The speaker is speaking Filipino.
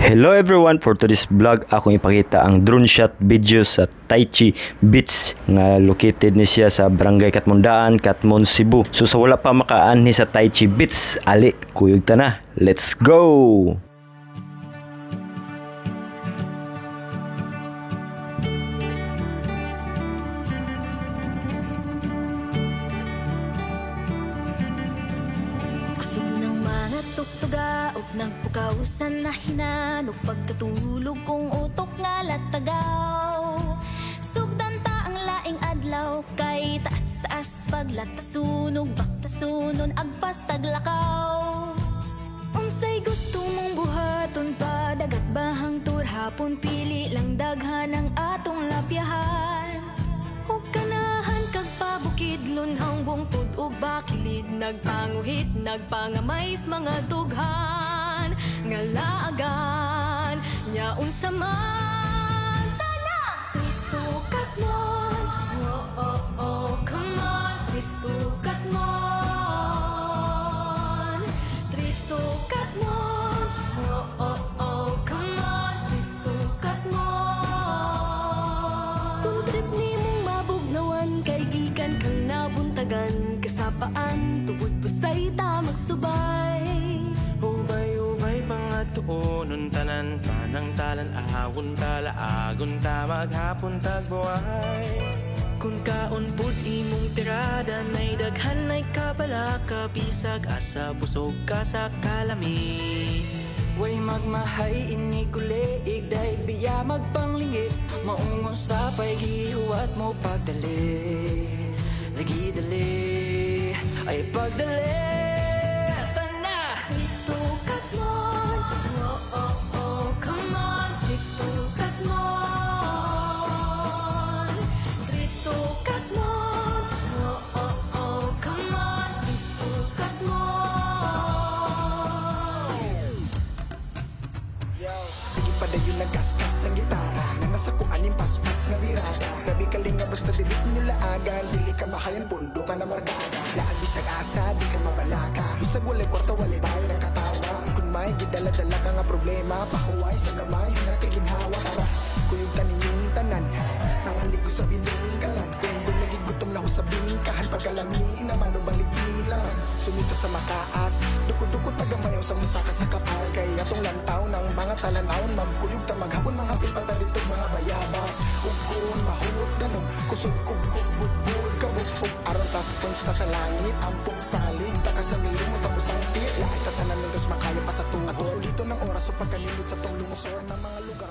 Hello everyone, for today's vlog akong ipakita ang drone shot video sa Taichi Beach nga located ni siya sa Barangay Katmundaan, Katmon, Cebu. So sa wala pa makaanhi sa Taichi Beach, ali kuyog ta na. Let's go. Tuktuga ug nagpukawsan na hinanok pagkatulog kong utok nga latagaw. Sugdan ta ang laing adlaw kay taas-taas paglatasunog baktasunon agpas taglakaw. Unsay gusto mong buhaton pa dagat bahang tur hapon pili lang daghan ang atong lapyahan. Ug kanahan kag pabukid lunhang bungtod ug bakilid nagpanguhit nagpangamais mga dughan nga laagan nya unsa man tana dito katmon oh come on dito katmon dito katmon oh come on dito katmon kung trip nimong mabugnawan kay gikan kang nabuntagan kasapaan tubod pusay ta magsubay. Ubay pangatuonon tanan panang talan ahawon tala agon ta maghapon tagbuhay. Kung kaon pud imong tirada nay daghan nay kabalaka bisag asa busog ka sa kalami. Way magmahay ini kuleig daig biya magpanglingi maungon sa paygihuwat mo pagdali. Lagi dali ay pagdali. Dito katmon oh come on dito katmon dito katmon oh come on dito katmon. Sige padayon nagkaskas ang gitara nga nasa kuan yung paspas nga wirada. Grabe ka linga basta dili inyo laagan. Dili ka mahayan bundo ka na margada. Laag bisag asa di ka mabalaka. Bisag walay kwarta walay bayo ng katawa. Kung may gidala-dala ka nga problema pahuway sa gamay nga kaginhawa. Tara kuyog ka ninyong tanan nangaligo sa binunggalan. Kung bunagig gutom na ho sa bingkahan pagkalami naman o balik bilangan. Sumita sa makaas dukot-dukot pagamayaw sa musaka sa kapas. Kaya atong lantaw ng mga talanawon magkuyog ta maghapon mga pilpata dito mga bayabas. Ugkon mahut ganong kusog kugkog budbud kabukog aron tas pons pa sa langit ampok salig taka sa milimot ang usanti lahat tatanan ng gas makaya pa sa tungkol. Ako sulito ng oras o pagkalilid sa tong lungsod ng mga lugar